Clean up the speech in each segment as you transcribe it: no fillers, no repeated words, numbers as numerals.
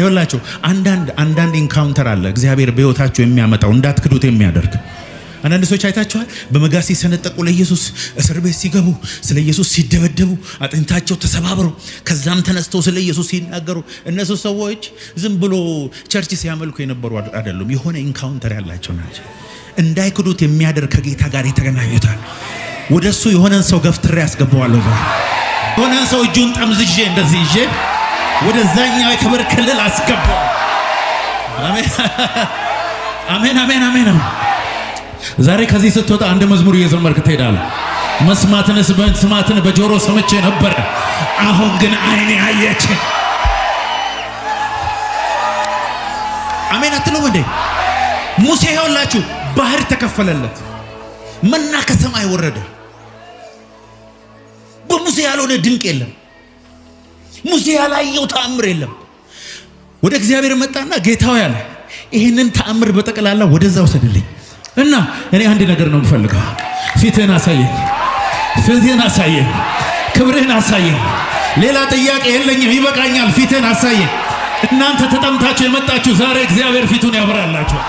ይኸውላችሁ አንዳንድ ኢንካውንተር አለ እግዚአብሔር በሕይወታችሁ የሚያመጣው እንዳትክዱት የሚያደርግ። አንዳንድ ሰዎች አይታችኋል፣ በመጋዝ ሲሰነጠቁ ለኢየሱስ እስር ቤት ሲገቡ፣ ስለ ኢየሱስ ሲደበደቡ፣ አጥንታቸው ተሰባብሮ ከዛም ተነስተው ስለ ኢየሱስ ሲናገሩ፣ እነሱ ሰዎች ዝም ብሎ ቸርች ሲያመልኩ የነበሩ አይደሉም። የሆነ ኢንካውንተር ያላቸው ናቸው። እንዳይክዱት የሚያደርግ ከጌታ ጋር የተገናኙታል። ወደሱ የሆነን ሰው ገፍትሬ ያስገባዋለሁ። የሆነን ሰው እጁን ጠምዝዤ እንደዚህ ይዤ ወደዛኛው የክብር ክልል አስገባው። አሜን አሜን አሜን። ዛሬ ከዚህ ስትወጣ አንድ መዝሙር እየዘመርክ ትሄዳለህ። መስማትን በጆሮ ሰምቼ ነበር፣ አሁን ግን ዓይኔ አየች። አሜን አትሉም እንዴ? ሙሴ ይኸውላችሁ ባህር ተከፈለለት፣ መና ከሰማይ ወረደ። በሙሴ ያልሆነ ድንቅ የለም። ሙሴ ያላየው ተአምር የለም። ወደ እግዚአብሔር መጣና ጌታው ያለ ይህንን ተአምር በጠቅላላ ወደዛ ወሰድልኝ እና እኔ አንድ ነገር ነው የምፈልገው። ፊትህን አሳየኝ፣ ፊትህን አሳየኝ፣ ክብርህን አሳየኝ። ሌላ ጥያቄ የለኝም፣ ይበቃኛል። ፊትህን አሳየኝ። እናንተ ተጠምታችሁ የመጣችሁ ዛሬ እግዚአብሔር ፊቱን ያብራላችሁ።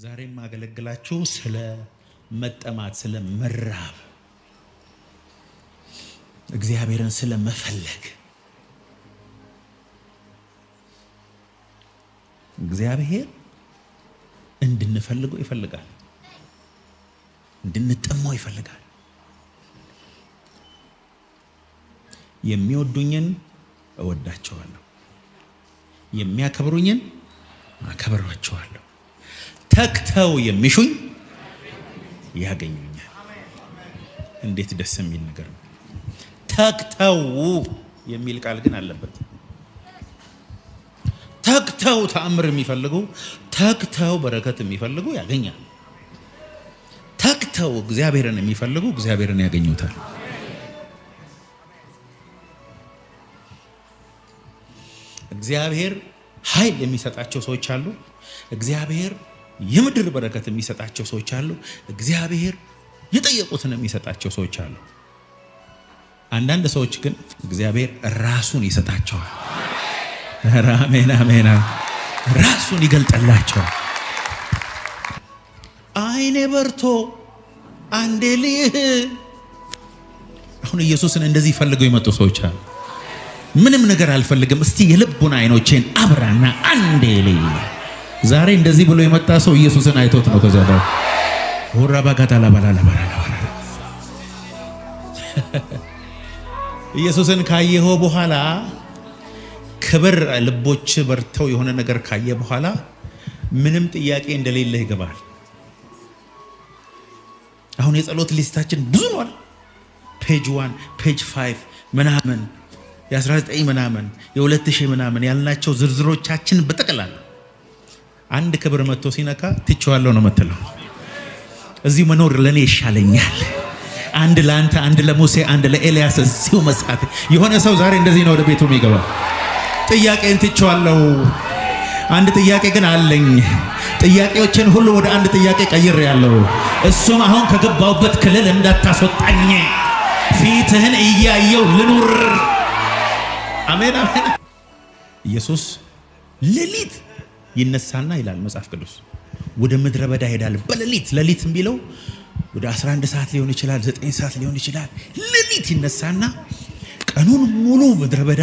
ዛሬም ማገለግላችሁ ስለ መጠማት፣ ስለ መራብ፣ እግዚአብሔርን ስለ መፈለግ። እግዚአብሔር እንድንፈልገው ይፈልጋል፣ እንድንጠማው ይፈልጋል። የሚወዱኝን እወዳቸዋለሁ፣ የሚያከብሩኝን አከብራቸዋለሁ። ተክተው የሚሹኝ ያገኙኛል። እንዴት ደስ የሚል ነገር ነው! ተክተው የሚል ቃል ግን አለበት። ተክተው ተአምር የሚፈልጉ፣ ተክተው በረከት የሚፈልጉ ያገኛል። ተክተው እግዚአብሔርን የሚፈልጉ እግዚአብሔርን ያገኙታል። እግዚአብሔር ኃይል የሚሰጣቸው ሰዎች አሉ። እግዚአብሔር የምድር በረከት የሚሰጣቸው ሰዎች አሉ። እግዚአብሔር የጠየቁትን የሚሰጣቸው ሰዎች አሉ። አንዳንድ ሰዎች ግን እግዚአብሔር ራሱን ይሰጣቸዋል። አሜን አሜን። ራሱን ይገልጥላቸዋል። ዓይኔ በርቶ አንዴ ልይህ። አሁን ኢየሱስን እንደዚህ ፈልገው የመጡ ሰዎች አሉ። ምንም ነገር አልፈልግም፣ እስቲ የልቡን አይኖቼን አብራና አንዴ ልይህ። ዛሬ እንደዚህ ብሎ የመጣ ሰው ኢየሱስን አይቶት ነው። ከዛ በኋላ ወራባጋታላ ባላላ ኢየሱስን ካየኸው በኋላ ክብር ልቦች በርተው የሆነ ነገር ካየ በኋላ ምንም ጥያቄ እንደሌለ ይገባል። አሁን የጸሎት ሊስታችን ብዙ ነው። ፔጅ 1 ፔጅ 5 ምናምን የ19 ምናምን የ2000 ምናምን ያልናቸው ዝርዝሮቻችን በጠቅላላ አንድ ክብር መጥቶ ሲነካ ትቼዋለሁ ነው የምትለው። እዚሁ መኖር ለኔ ይሻለኛል። አንድ ለአንተ፣ አንድ ለሙሴ፣ አንድ ለኤልያስ እዚሁ መስራት። የሆነ ሰው ዛሬ እንደዚህ ነው ወደ ቤቱ የሚገባ። ጥያቄን ትቼዋለሁ፣ አንድ ጥያቄ ግን አለኝ። ጥያቄዎችን ሁሉ ወደ አንድ ጥያቄ ቀይሬያለሁ። እሱም አሁን ከገባሁበት ክልል እንዳታስወጣኝ፣ ፊትህን እያየው ልኑር። አሜን አሜን። ኢየሱስ ሌሊት ይነሳና ይላል መጽሐፍ ቅዱስ ወደ ምድረ በዳ ሄዳል። በሌሊት ሌሊት ቢለው ወደ 11 ሰዓት ሊሆን ይችላል፣ 9 ሰዓት ሊሆን ይችላል። ሌሊት ይነሳና ቀኑን ሙሉ ምድረ በዳ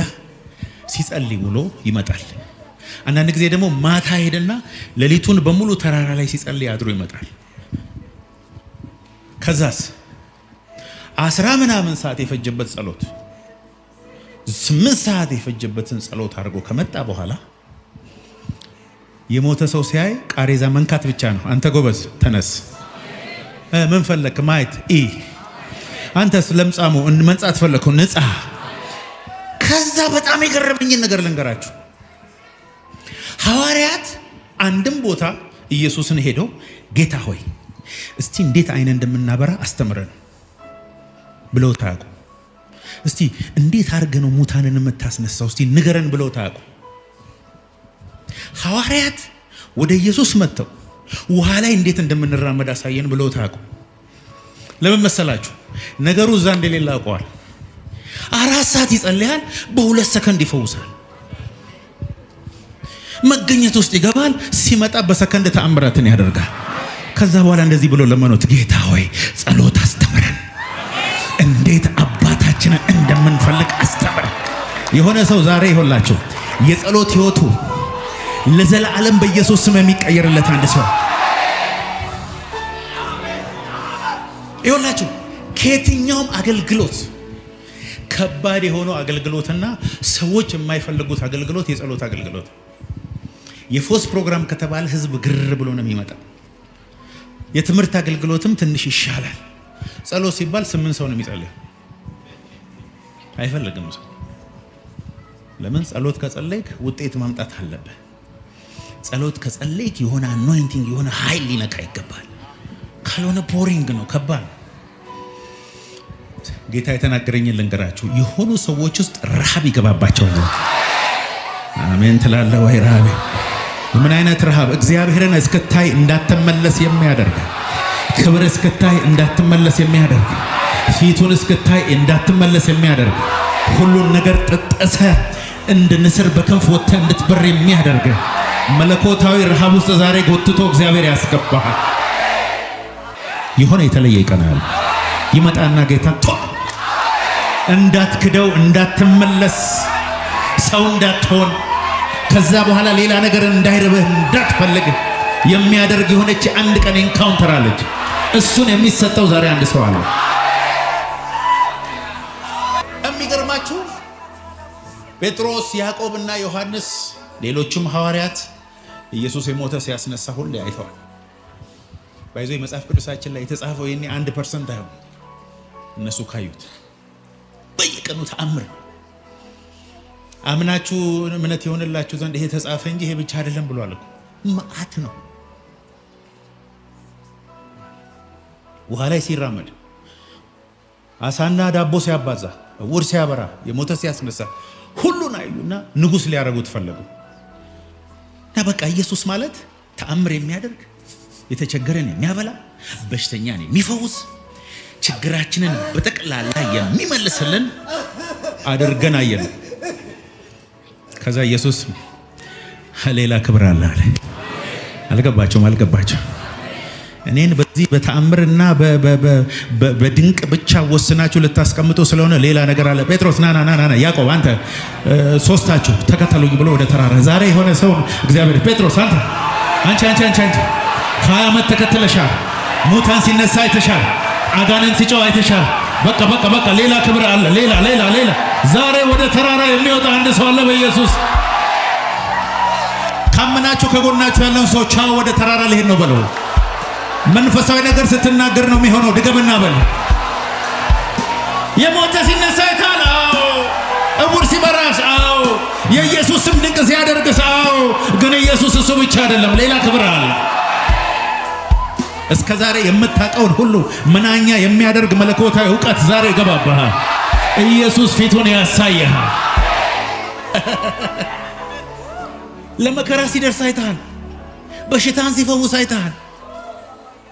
ሲጸልይ ውሎ ይመጣል። አንዳንድ ጊዜ ደግሞ ማታ ሄደና ሌሊቱን በሙሉ ተራራ ላይ ሲጸልይ አድሮ ይመጣል። ከዛስ 10 ምናምን ሰዓት የፈጀበት ጸሎት 8 ሰዓት የፈጀበትን ጸሎት አድርጎ ከመጣ በኋላ የሞተ ሰው ሲያይ ቃሬዛ መንካት ብቻ ነው። አንተ ጎበዝ ተነስ፣ ምን ፈለክ ማየት አንተስ ለምጻሙ መንጻት ፈለኩ ንጻ። ከዛ በጣም የገረመኝን ነገር ልንገራችሁ። ሐዋርያት አንድም ቦታ ኢየሱስን ሄደው ጌታ ሆይ እስቲ እንዴት አይን እንደምናበራ አስተምረን ብለው ታቁ። እስቲ እንዴት አድርገህ ነው ሙታንን የምታስነሳው እስቲ ንገረን ብለው ታቁ። ሐዋርያት ወደ ኢየሱስ መጥተው ውሃ ላይ እንዴት እንደምንራመድ አሳየን ብለው ታቁ። ለምን መሰላችሁ? ነገሩ እዛ እንደሌለ አውቀዋል። 4 ሰዓት ይጸልያል፣ በ2 ሰከንድ ይፈውሳል። መገኘት ውስጥ ይገባል፣ ሲመጣ በሰከንድ ተአምራትን ያደርጋል። ከዛ በኋላ እንደዚህ ብሎ ለመኑት፣ ጌታ ሆይ ጸሎት አስተምረን፣ እንዴት አባታችንን እንደምንፈልግ አስተምረን። የሆነ ሰው ዛሬ ይሆላችሁ የጸሎት ህይወቱ ለዘላለም በኢየሱስ ስም የሚቀየርለት አንድ ሰው ይሆላችሁ። ከየትኛውም አገልግሎት ከባድ የሆነው አገልግሎትና ሰዎች የማይፈልጉት አገልግሎት የጸሎት አገልግሎት። የፎስ ፕሮግራም ከተባለ ህዝብ ግር ብሎ ነው የሚመጣው። የትምህርት አገልግሎትም ትንሽ ይሻላል። ጸሎት ሲባል 8 ሰው ነው የሚጸልየው። አይፈልግም ሰው። ለምን? ጸሎት ከጸለይክ ውጤት ማምጣት አለበት። ጸሎት ከጸለይክ የሆነ አኖይንቲንግ የሆነ ኃይል ሊነካ ይገባል። ካልሆነ ቦሪንግ ነው፣ ከባድ ነው። ጌታ የተናገረኝን ልንገራችሁ። የሆኑ ሰዎች ውስጥ ረሃብ ይገባባቸዋል። አሜን ትላለህ ወይ? ረሃብ ምን አይነት ረሃብ? እግዚአብሔርን እስክታይ እንዳትመለስ የሚያደርግ፣ ክብር እስክታይ እንዳትመለስ የሚያደርግ፣ ፊቱን እስክታይ እንዳትመለስ የሚያደርግ፣ ሁሉን ነገር ጥጥሰ እንደ ንስር በክንፍ ወጥተህ እንድትበር የሚያደርግ መለኮታዊ ረሃብ ውስጥ ዛሬ ጎትቶ እግዚአብሔር ያስገባሃል። የሆነ የተለየ ይቀናል። ይመጣና ጌታ እንዳትክደው፣ እንዳትመለስ፣ ሰው እንዳትሆን፣ ከዛ በኋላ ሌላ ነገር እንዳይርብህ፣ እንዳትፈልግ የሚያደርግ የሆነች አንድ ቀን ኢንካውንተር አለች። እሱን የሚሰጠው ዛሬ አንድ ሰው አለ። የሚገርማችሁ ጴጥሮስ፣ ያዕቆብና ዮሐንስ ሌሎችም ሐዋርያት ኢየሱስ የሞተ ሲያስነሳ ሁሉ አይተዋል። ባይዞ መጽሐፍ ቅዱሳችን ላይ የተጻፈው የኔ 1% አይሆን። እነሱ ካዩት በየቀኑ ተአምር አምናችሁ እምነት የሆነላችሁ ዘንድ ይሄ ተጻፈ እንጂ ይሄ ብቻ አይደለም ብሏል እኮ። መዓት ነው። ውሃ ላይ ሲራመድ፣ አሳና ዳቦ ሲያባዛ፣ ዕውር ሲያበራ፣ የሞተ ሲያስነሳ ሁሉን አዩና ንጉሥ ሊያረጉት ፈለጉ። እና በቃ ኢየሱስ ማለት ተአምር የሚያደርግ፣ የተቸገረን የሚያበላ፣ በሽተኛን የሚፈውስ፣ ችግራችንን በጠቅላላ የሚመልስልን አድርገን አየን። ከዛ ኢየሱስ ሌላ ክብር አለ አለ። አልገባቸውም። እኔን በዚህ በተአምርና በድንቅ ብቻ ወስናችሁ ልታስቀምጡ ስለሆነ ሌላ ነገር አለ። ጴጥሮስ ና፣ ያዕቆብ አንተ 3ታችሁ ተከተሉኝ ብሎ ወደ ተራራ። ዛሬ የሆነ ሰው እግዚአብሔር ጴጥሮስ አንቺ 20 ዓመት ተከትለሻል። ሙታን ሲነሳ አይተሻል። አጋንንት ሲጮህ አይተሻል። በቃ ሌላ ክብር አለ። ሌላ ዛሬ ወደ ተራራ የሚወጣ አንድ ሰው አለ በኢየሱስ። ካመናችሁ ከጎናችሁ ያለውን ሰው ቻው ወደ ተራራ ልሄድ ነው በለው። መንፈሳዊ ነገር ስትናገር ነው የሚሆነው። ድገምና በል። የሞተ ሲነሳ አይተሃል? አዎ። ዕውር ሲበራስ? አዎ። የኢየሱስ ስም ድንቅ ሲያደርግስ? አዎ። ግን ኢየሱስ እሱ ብቻ አይደለም፣ ሌላ ክብር አለ። እስከ ዛሬ የምታውቀውን ሁሉ መናኛ የሚያደርግ መለኮታዊ ዕውቀት ዛሬ ይገባብሃል። ኢየሱስ ፊቱን ያሳይሃል። ለመከራ ሲደርስ አይተሃል። በሽታን ሲፈውስ አይተሃል።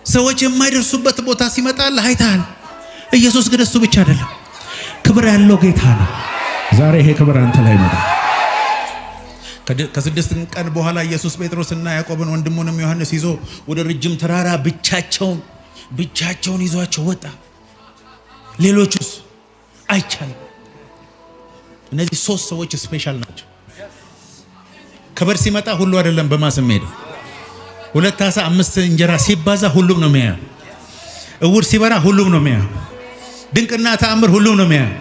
ሰዎች የማይደርሱበት ቦታ ሲመጣልህ አይተሃል። ኢየሱስ ግን እሱ ብቻ አይደለም፣ ክብር ያለው ጌታ ነው። ዛሬ ይሄ ክብር አንተ ላይ ነው። ከ6 ቀን በኋላ ኢየሱስ ጴጥሮስና ያዕቆብን ወንድሙንም ዮሐንስ ይዞ ወደ ረጅም ተራራ ብቻቸውን ይዟቸው ወጣ። ሌሎቹስ አይቻልም። እነዚህ 3 ሰዎች ስፔሻል ናቸው። ክብር ሲመጣ ሁሉ አይደለም በማስም ሄደ። 2 ዓሣ 5 እንጀራ ሲባዛ ሁሉም ነው የሚያየው። ዕውር ሲበራ ሁሉም ነው የሚያየው። ድንቅና ተአምር ሁሉም ነው የሚያየው።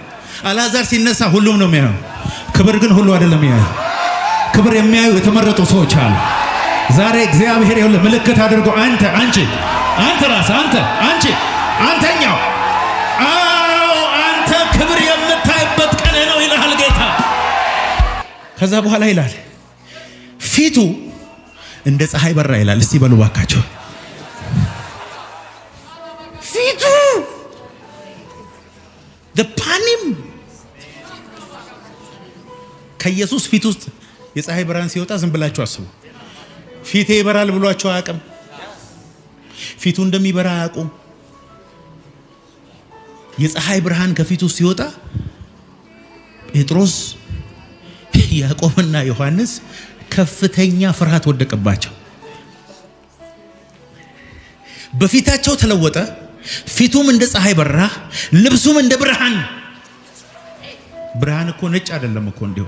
አልዓዛር ሲነሳ ሁሉም ነው የሚያየው። ክብር ግን ሁሉ አይደለም የሚያየው። ክብር የሚያዩ የተመረጡ ሰዎች አሉ። ዛሬ እግዚአብሔር ይሁን ምልክት አድርጎ አንተ ራስ አንተኛው አንተ ክብር የምታይበት ቀን ነው ይላል ጌታ። ከዛ በኋላ ይላል ፊቱ እንደ ፀሐይ በራ ይላል። እስቲ በሉ ባካቸው ፊቱ ፓኒም ከኢየሱስ ፊት ውስጥ የፀሐይ ብርሃን ሲወጣ ዝም ብላችሁ አስቡ። ፊቴ ይበራል ብሏቸው አያውቅም። ፊቱ እንደሚበራ አያውቁም። የፀሐይ ብርሃን ከፊቱ ሲወጣ ጴጥሮስ ያዕቆብና ዮሐንስ ከፍተኛ ፍርሃት ወደቀባቸው። በፊታቸው ተለወጠ። ፊቱም እንደ ፀሐይ በራ፣ ልብሱም እንደ ብርሃን። ብርሃን እኮ ነጭ አይደለም እኮ እንዲሁ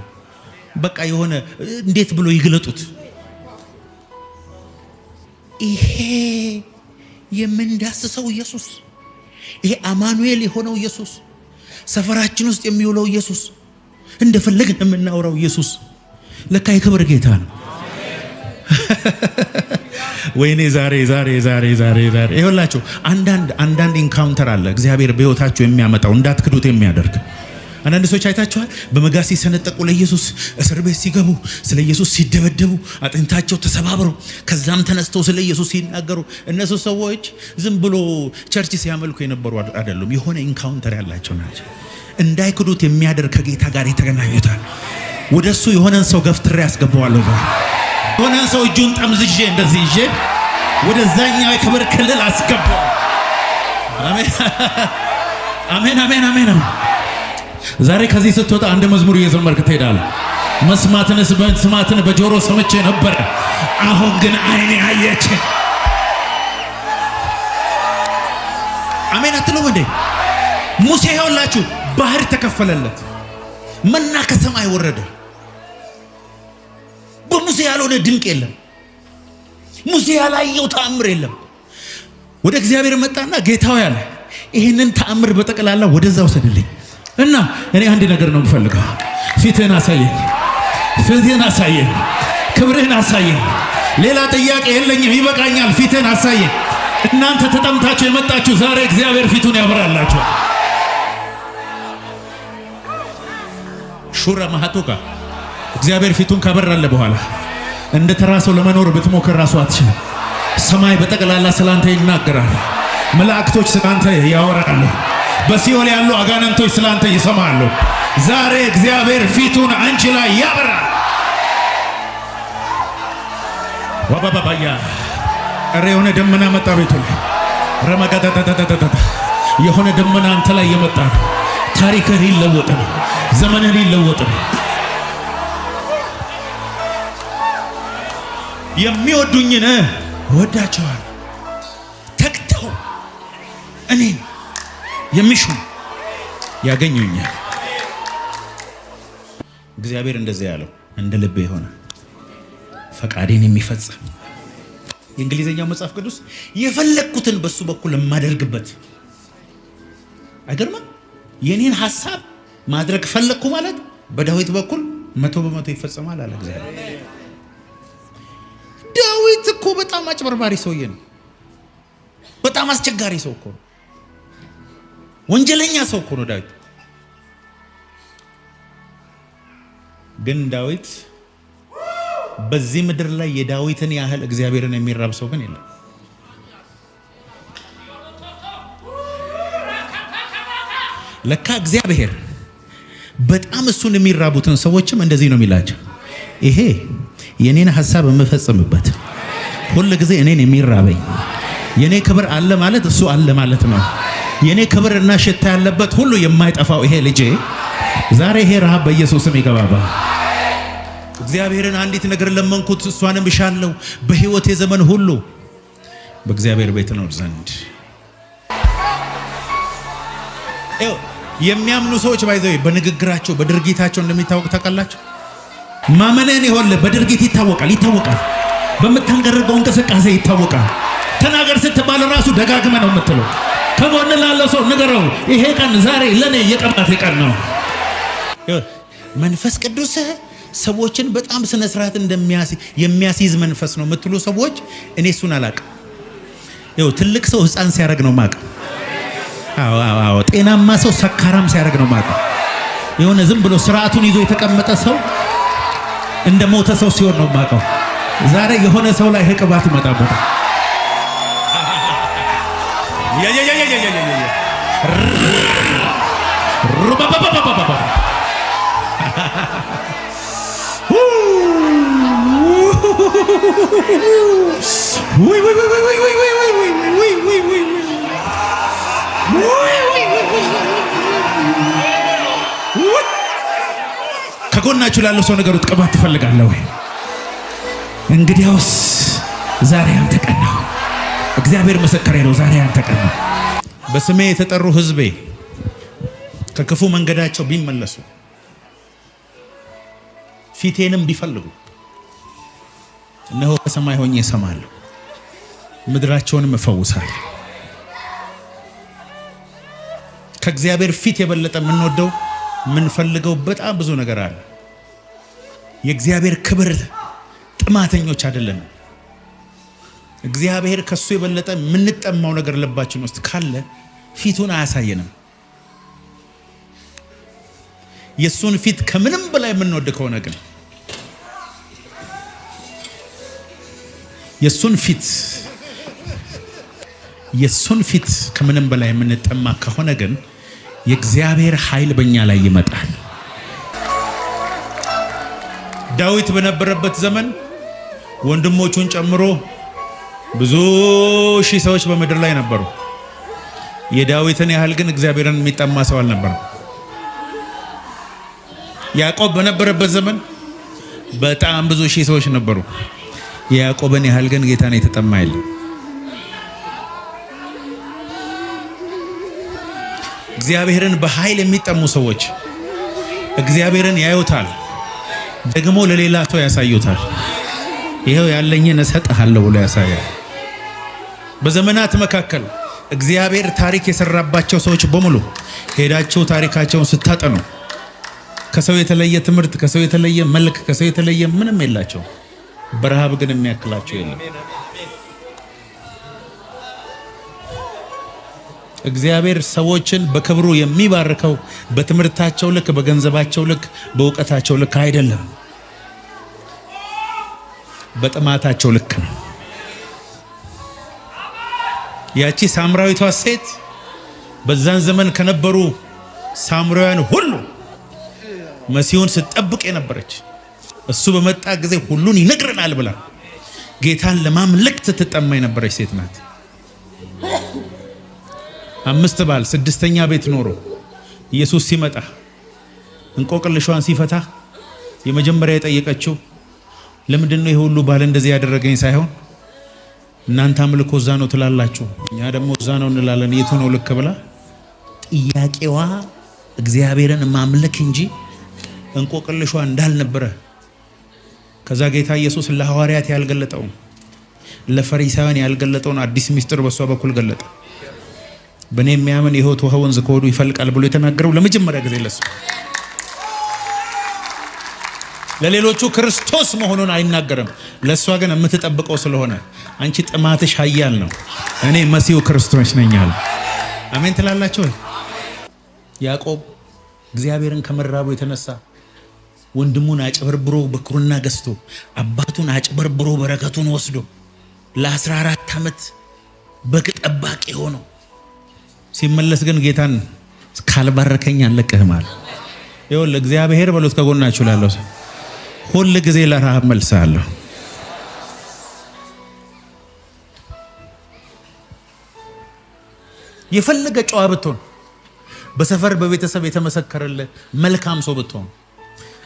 በቃ የሆነ እንዴት ብሎ ይግለጡት? ይሄ የምንዳስሰው ኢየሱስ፣ ይሄ አማኑኤል የሆነው ኢየሱስ፣ ሰፈራችን ውስጥ የሚውለው ኢየሱስ፣ እንደፈለግን የምናወራው ኢየሱስ ለካ የክብር ጌታ ነው። ወይኔ ዛሬ ይኸውላችሁ አንዳንድ ኢንካውንተር አለ እግዚአብሔር በሕይወታችሁ የሚያመጣው እንዳትክዱት የሚያደርግ። አንዳንድ ሰዎች አይታችኋል፣ በመጋዝ ሲሰነጠቁ ለኢየሱስ፣ እስር ቤት ሲገቡ ስለ ኢየሱስ ሲደበደቡ፣ አጥንታቸው ተሰባብረው ከዛም ተነስተው ስለ ኢየሱስ ሲናገሩ፣ እነሱ ሰዎች ዝም ብሎ ቸርች ሲያመልኩ የነበሩ አይደሉም። የሆነ ኢንካውንተር ያላቸው ናቸው። እንዳይክዱት የሚያደርግ ከጌታ ጋር የተገናኙታል። ወደሱ የሆነን ሰው ገፍትሬ ያስገባዋለሁ። የሆነን ሰው እጁን ጠምዝዤ እንደዚህ ይዤ ወደዛኛው የክብር ክልል አስገባው። አሜን አሜን አሜን አሜን። ዛሬ ከዚህ ስትወጣ አንድ መዝሙር እየዘመርክ ትሄዳለህ። መስማትን በጆሮ ሰምቼ ነበር፣ አሁን ግን ዓይኔ አየች። አሜን አትሉም እንዴ? ሙሴ ይኸውላችሁ ባህር ተከፈለለት፣ መና ከሰማይ ወረደ። በሙሴ ያልሆነ ድንቅ የለም። ሙሴ ያላየው ተአምር የለም። ወደ እግዚአብሔር መጣና ጌታው ያለ ይህንን ተአምር በጠቅላላ ወደዛ ወሰድልኝ እና እኔ አንድ ነገር ነው የምፈልገው። ፊትህን አሳየኝ፣ ክብርህን አሳየኝ። ሌላ ጥያቄ የለኝም፣ ይበቃኛል። ፊትህን አሳየኝ። እናንተ ተጠምታችሁ የመጣችሁ ዛሬ እግዚአብሔር ፊቱን ያበራላችሁ። ሹራ ማሃቶካ እግዚአብሔር ፊቱን ካበራለ በኋላ እንደ ተራ ሰው ለመኖር ብትሞክር ራሱ አትችልም። ሰማይ በጠቅላላ ስላንተ ይናገራል። መላእክቶች ስላንተ ያወራሉ። በሲኦል ያሉ አጋንንቶች ስላንተ ይሰማሉ። ዛሬ እግዚአብሔር ፊቱን አንቺ ላይ ያበራል። ወባባባያ እረ የሆነ ደመና መጣ ቤቱ ላይ ረመጋዳዳዳዳዳ የሆነ ደመና አንተ ላይ የመጣ ታሪክህ ሊለወጥ ነው። ዘመንህ ሊለወጥ ነው። የሚወዱኝን ወዳቸዋል፣ ተግተው እኔን የሚሹ ያገኙኛል። እግዚአብሔር እንደዚህ ያለው እንደ ልቤ የሆነ ፈቃዴን የሚፈጽም የእንግሊዘኛው መጽሐፍ ቅዱስ የፈለግኩትን በሱ በኩል የማደርግበት። አይገርምም? የኔን ሐሳብ ማድረግ ፈለግኩ ማለት በዳዊት በኩል 100% ይፈጸማል አለ እግዚአብሔር። ዳዊት እኮ በጣም አጭበርባሪ ሰውዬ ነው። በጣም አስቸጋሪ ሰው እኮ ነው። ወንጀለኛ ሰው እኮ ነው ዳዊት። ግን ዳዊት በዚህ ምድር ላይ የዳዊትን ያህል እግዚአብሔርን የሚራብ ሰው ግን የለም። ለካ እግዚአብሔር በጣም እሱን የሚራቡትን ሰዎችም እንደዚህ ነው የሚላቸው፣ ይሄ የኔን ሐሳብ የምፈጽምበት ሁሉ ጊዜ እኔን የሚራበኝ የኔ ክብር አለ ማለት እሱ አለ ማለት ነው። የኔ ክብርና ሽታ ያለበት ሁሉ የማይጠፋው ይሄ ልጄ ዛሬ ይሄ ረሃብ በኢየሱስም ይገባባ። እግዚአብሔርን አንዲት ነገር ለመንኩት፣ እሷንም እሻለሁ፣ በሕይወቴ ዘመን ሁሉ በእግዚአብሔር ቤት እኖር ዘንድ። የሚያምኑ ሰዎች ባይዘው በንግግራቸው በድርጊታቸው እንደሚታወቅ ታውቃላችሁ። ማመንህን ይኸውልህ በድርጊት ይታወቃል። በምታንገርገው እንቅስቃሴ ይታወቃል። ተናገር ስትባል ራሱ ደጋግመ ነው የምትለው። ከጎን ላለ ሰው ንገረው፣ ይሄ ቀን ዛሬ ለኔ የቅባት ቀን ነው። መንፈስ ቅዱስ ሰዎችን በጣም ስነ ስርዓት የሚያስይዝ መንፈስ ነው የምትሉ ሰዎች እኔ እሱን አላውቅም። ትልቅ ሰው ሕፃን ሲያደርግ ነው ማቅ። አዎ ጤናማ ሰው ሰካራም ሲያደርግ ነው ማቅ። የሆነ ዝም ብሎ ስርዓቱን ይዞ የተቀመጠ ሰው እንደ ሞተ ሰው ሲሆን ነው ማቀው። ዛሬ የሆነ ሰው ላይ ቅባት ይመጣበታል። ከጎናችሁ ላለው ሰው ነገሩት፣ ቅባት ትፈልጋለህ ወይ? እንግዲያውስ ዛሬ አንተ ቀን ነው። እግዚአብሔር ምስክሬ ነው። ዛሬ አንተ ቀን ነው። በስሜ የተጠሩ ሕዝቤ ከክፉ መንገዳቸው ቢመለሱ ፊቴንም ቢፈልጉ እነሆ ከሰማይ ሆኜ እሰማለሁ፣ ምድራቸውንም እፈውሳለሁ። ከእግዚአብሔር ፊት የበለጠ የምንወደው የምንፈልገው በጣም ብዙ ነገር አለ። የእግዚአብሔር ክብር ጥማተኞች አይደለም። እግዚአብሔር ከሱ የበለጠ የምንጠማው ነገር ልባችን ውስጥ ካለ ፊቱን አያሳየንም። የሱን ፊት ከምንም በላይ የምንወድ ከሆነ ግን የሱን ፊት ከምንም በላይ የምንጠማ ከሆነ ግን የእግዚአብሔር ኃይል በእኛ ላይ ይመጣል። ዳዊት በነበረበት ዘመን ወንድሞቹን ጨምሮ ብዙ ሺህ ሰዎች በምድር ላይ ነበሩ። የዳዊትን ያህል ግን እግዚአብሔርን የሚጠማ ሰው አልነበረም። ያዕቆብ በነበረበት ዘመን በጣም ብዙ ሺህ ሰዎች ነበሩ። የያዕቆብን ያህል ግን ጌታን የተጠማ የለም። እግዚአብሔርን በኃይል የሚጠሙ ሰዎች እግዚአብሔርን ያዩታል፣ ደግሞ ለሌላ ሰው ያሳዩታል። ይሄው ያለኝን እሰጥሃለሁ ብሎ ያሳያል። በዘመናት መካከል እግዚአብሔር ታሪክ የሰራባቸው ሰዎች በሙሉ ሄዳቸው ታሪካቸውን ስታጠኑ ከሰው የተለየ ትምህርት፣ ከሰው የተለየ መልክ፣ ከሰው የተለየ ምንም የላቸው። በረሃብ ግን የሚያክላቸው የለም። እግዚአብሔር ሰዎችን በክብሩ የሚባርከው በትምህርታቸው ልክ፣ በገንዘባቸው ልክ፣ በእውቀታቸው ልክ አይደለም፣ በጥማታቸው ልክ ነው። ያቺ ሳምራዊቷ ሴት በዛን ዘመን ከነበሩ ሳምራውያን ሁሉ መሲሁን ስትጠብቅ የነበረች፣ እሱ በመጣ ጊዜ ሁሉን ይነግረናል ብላ ጌታን ለማምለክ ስትጠማ የነበረች ሴት ናት። 5 ባል 6ኛ ቤት ኖሮ ኢየሱስ ሲመጣ እንቆቅልሿን ሲፈታ የመጀመሪያ የጠየቀችው ለምንድን ነው ይሄ ሁሉ ባል እንደዚህ ያደረገኝ ሳይሆን እናንተ አምልኮ እዛ ነው ትላላችሁ፣ እኛ ደግሞ እዛ ነው እንላለን፣ የቱ ነው ልክ ብላ ጥያቄዋ እግዚአብሔርን ማምለክ እንጂ እንቆቅልሿ እንዳልነበረ ከዛ ጌታ ኢየሱስ ለሐዋርያት ያልገለጠውን ለፈሪሳውያን ያልገለጠውን አዲስ ምስጢር በሷ በኩል ገለጠ። በእኔ የሚያምን የሕይወት ውሃ ወንዝ ከሆዱ ይፈልቃል ብሎ የተናገረው ለመጀመሪያ ጊዜ ለሱ። ለሌሎቹ ክርስቶስ መሆኑን አይናገርም፣ ለሷ ግን የምትጠብቀው ስለሆነ አንቺ ጥማትሽ ኃያል ነው፣ እኔ መሲሁ ክርስቶስ ነኝ አለ። አሜን ትላላችሁ? ያዕቆብ እግዚአብሔርን ከመራቡ የተነሳ ወንድሙን አጭበርብሮ በኩርና ገዝቶ አባቱን አጭበርብሮ በረከቱን ወስዶ ለ14 ዓመት በግ ጠባቂ ሆኖ ሲመለስ ግን ጌታን ካልባረከኝ አልለቅህም አለ። ይኸውልህ እግዚአብሔር በሉት ከጎናችሁ ላለው ሰው ሁል ጊዜ ለረሃብ መልሳለሁ። የፈለገ ጨዋ ብትሆን፣ በሰፈር በቤተሰብ የተመሰከረልህ መልካም ሰው ብትሆን፣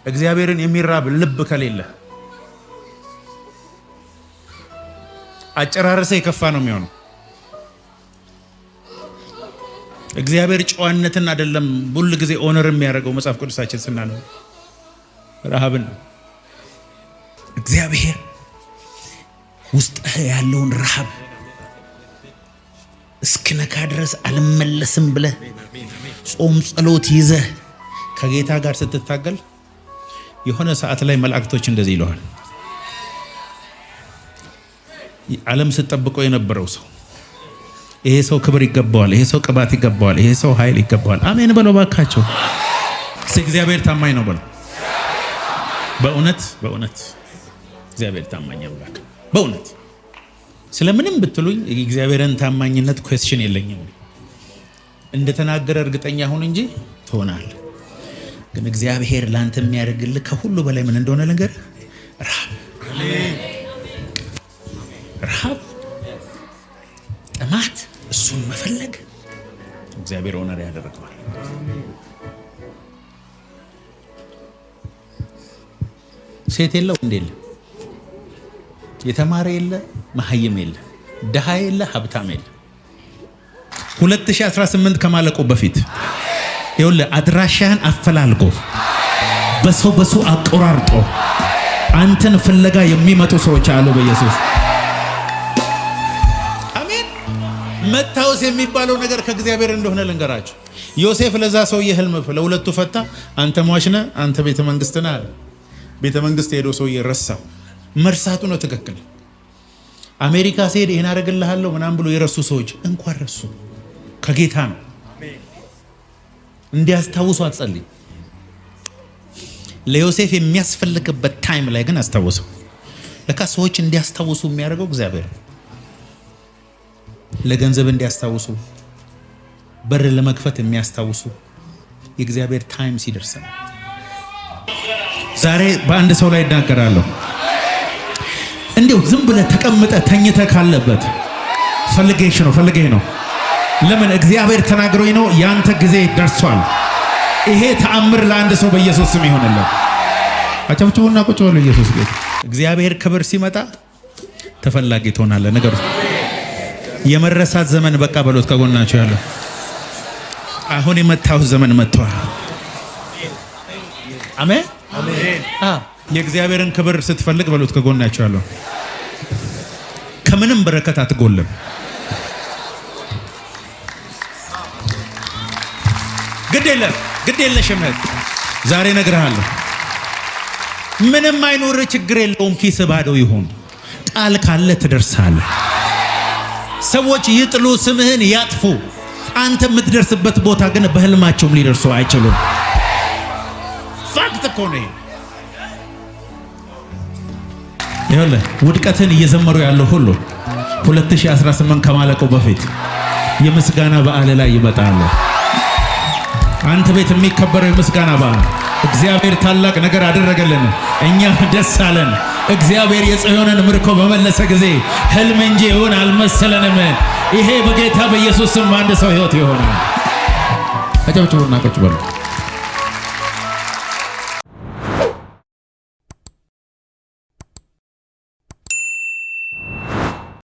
እግዚአብሔርን የሚራብ ልብ ከሌለ አጨራረሰ የከፋ ነው የሚሆነው። እግዚአብሔር ጨዋነትን አይደለም ሁል ጊዜ ኦነር የሚያደርገው መጽሐፍ ቅዱሳችን ስናነው ረሃብን ነው። እግዚአብሔር ውስጥ ያለውን ረሃብ እስክነካ ድረስ አልመለስም ብለህ ጾም ጸሎት ይዘህ ከጌታ ጋር ስትታገል የሆነ ሰዓት ላይ መላእክቶች እንደዚህ ይለዋል። ዓለም ስትጠብቀው የነበረው ሰው ይሄ ሰው ክብር ይገባዋል፣ ይሄ ሰው ቅባት ይገባዋል፣ ይሄ ሰው ኃይል ይገባዋል። አሜን በለው ባካቸው። እግዚአብሔር ታማኝ ነው በለው። በእውነት እግዚአብሔር ታማኝ አምላክ። በእውነት ስለምንም ብትሉኝ የእግዚአብሔርን ታማኝነት ኩዌስችን የለኝም። እንደተናገረ እርግጠኛ ሁን እንጂ ትሆናለህ። ግን እግዚአብሔር ላንተ የሚያደርግልህ ከሁሉ በላይ ምን እንደሆነ ነገር ረሃብ፣ ጥማት፣ እሱን መፈለግ እግዚአብሔር ኦነር ያደርገዋል። ሴት የለ ወንድ የለ፣ የተማረ የለ መሀይም የለ፣ ድሃ የለ ሀብታም የለ። 2018 ከማለቁ በፊት ይኸውልህ አድራሻህን አፈላልጎ በሰው አቆራርጦ አንተን ፍለጋ የሚመጡ ሰዎች አሉ በኢየሱስ አሜን። መታወስ የሚባለው ነገር ከእግዚአብሔር እንደሆነ ልንገራችሁ። ዮሴፍ ለዛ ሰውዬ ህልም ለሁለቱ ፈታ። አንተ ሟች ነህ፣ አንተ ቤተ መንግስት ነህ አለ። ቤተ መንግስት ሄዶ ሰውዬ ረሳው። መርሳቱ ነው ትክክል። አሜሪካ ሲሄድ ይሄን አደርግልሃለሁ ምናምን ብሎ የረሱ ሰዎች እንኳን ረሱ ከጌታ ነው። እንዲያስታውሱ አትጸልይ። ለዮሴፍ የሚያስፈልግበት ታይም ላይ ግን አስታውሰው። ለካ ሰዎች እንዲያስታውሱ የሚያደርገው እግዚአብሔር፣ ለገንዘብ እንዲያስታውሱ፣ በር ለመክፈት የሚያስታውሱ የእግዚአብሔር ታይም ሲደርስ። ዛሬ በአንድ ሰው ላይ እናገራለሁ። እንዲሁ ዝም ብለህ ተቀምጠህ ተኝተህ ካለበት ፈልጌሽ ነው። ለምን እግዚአብሔር ተናግሮኝ ነው። ያንተ ጊዜ ደርሷል። ይሄ ተአምር ለአንድ ሰው በኢየሱስ ስም ይሆንለት። አጨብጭቡና ቁጭ በሉ። ኢየሱስ ጌታ። እግዚአብሔር ክብር ሲመጣ ተፈላጊ ትሆናለህ። ነገሩ የመረሳት ዘመን በቃ በሎት። ከጎናቸው ያለው አሁን የመታው ዘመን መጥቷል። አሜን አሜን። የእግዚአብሔርን ክብር ስትፈልግ በሎት። ከጎናቸው ያለው ከምንም በረከት አትጎልም። ግድ የለሽም። ዛሬ እነግርሃለሁ፣ ምንም አይኖር ችግር የለውም። ኪስ ባዶ ይሁን፣ ቃል ካለ ትደርሳለህ። ሰዎች ይጥሉ፣ ስምህን ያጥፉ፣ አንተ የምትደርስበት ቦታ ግን በህልማቸውም ሊደርሱ አይችሉም። ፋክት እኮ ነው። ይኸውልህ ውድቀትን እየዘመሩ ያለው ሁሉ 2018 ከማለቀው በፊት የምስጋና በዓል ላይ ይመጣሉ። አንተ ቤት የሚከበረው የምስጋና በዓል እግዚአብሔር ታላቅ ነገር አደረገልን፣ እኛ ደስ አለን። እግዚአብሔር የጽዮንን ምርኮ በመለሰ ጊዜ ህልም እንጂ ይሁን አልመሰለንም። ይሄ በጌታ በኢየሱስ ስም አንድ ሰው ህይወት ይሆናል። አጨብጭቡና ቁጭ በሉ።